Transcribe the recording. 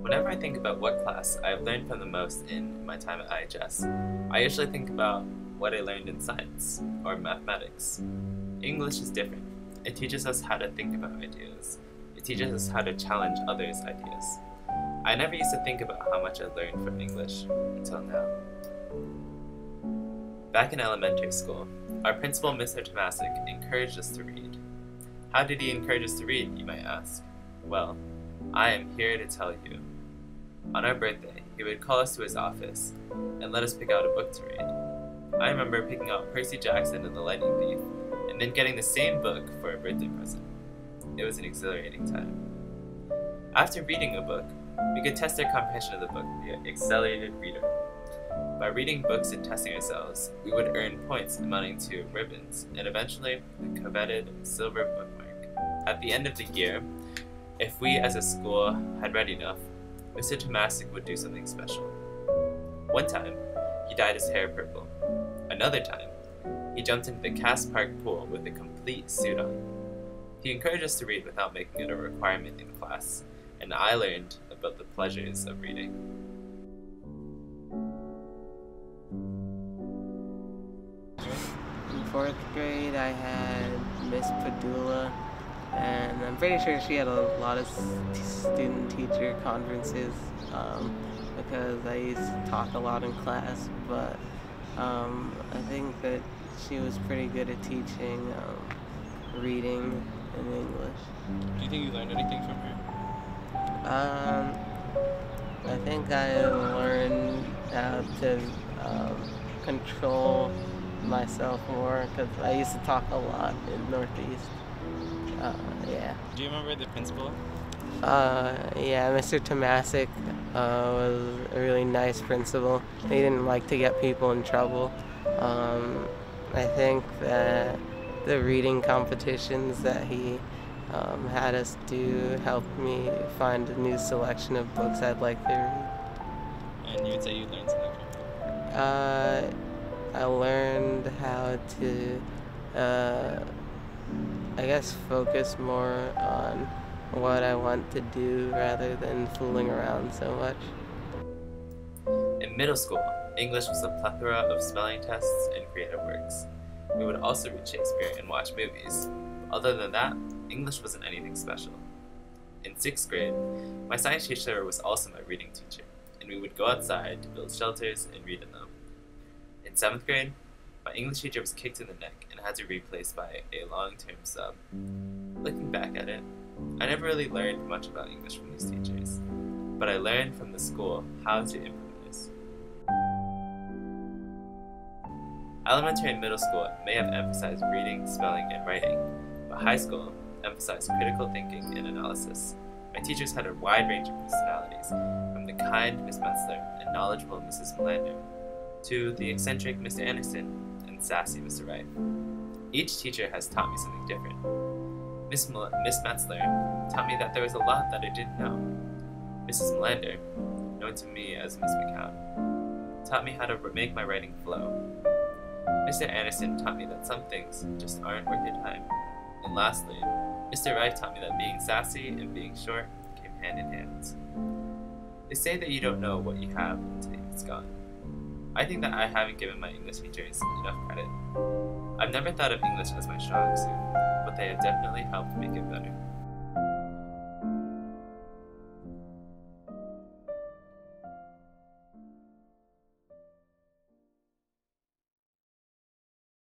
Whenever I think about what class I have learned from the most in my time at IHS, I usually think about what I learned in science or mathematics. English is different. It teaches us how to think about ideas. It teaches us how to challenge others' ideas. I never used to think about how much I learned from English until now. Back in elementary school, our principal, Mr. Tomasic, encouraged us to read. How did he encourage us to read, you might ask? Well, I am here to tell you. On our birthday, he would call us to his office and let us pick out a book to read. I remember picking out Percy Jackson and the Lightning Thief and then getting the same book for a birthday present. It was an exhilarating time. After reading a book, we could test our comprehension of the book via Accelerated Reader. By reading books and testing ourselves, we would earn points amounting to ribbons and eventually the coveted silver bookmark. At the end of the year, if we as a school had read enough, Mr. Tomasic would do something special. One time, he dyed his hair purple. Another time, he jumped into the Cass Park pool with a complete suit on. He encouraged us to read without making it a requirement in class, and I learned about the pleasures of reading. In 4th grade, I had Miss Padula, and I'm pretty sure she had a lot of student-teacher conferences because I used to talk a lot in class, but I think that she was pretty good at teaching reading in English. Do you think you learned anything from her? I think I learned how to control myself more because I used to talk a lot in Northeast. Yeah. Do you remember the principal? Yeah, Mr. Tomasic was a really nice principal. He didn't like to get people in trouble. I think that the reading competitions that he had us do helped me find a new selection of books I'd like to read. And you would say you learned something from her? I learned how to, I guess, focus more on what I want to do rather than fooling around so much. In middle school, English was a plethora of spelling tests and creative works. We would also read Shakespeare and watch movies. Other than that, English wasn't anything special. In 6th grade, my science teacher was also my reading teacher, and we would go outside to build shelters and read in them. In 7th grade, my English teacher was kicked in the neck and had to be replaced by a long-term sub. Looking back at it, I never really learned much about English from these teachers, but I learned from the school how to improvise. Elementary and middle school may have emphasized reading, spelling, and writing, but high school emphasized critical thinking and analysis. My teachers had a wide range of personalities, from the kind Miss Metzler and knowledgeable Mrs. Melander, to the eccentric Mr. Anderson and sassy Mr. Wright. Each teacher has taught me something different. Miss Metzler taught me that there was a lot that I didn't know. Mrs. Melander, known to me as Miss McCown, taught me how to make my writing flow. Mr. Anderson taught me that some things just aren't worth your time. And lastly, Mr. Wright taught me that being sassy and being short came hand in hand. They say that you don't know what you have until it's gone. I think that I haven't given my English teachers enough credit. I've never thought of English as my strong suit, but they have definitely helped make it better.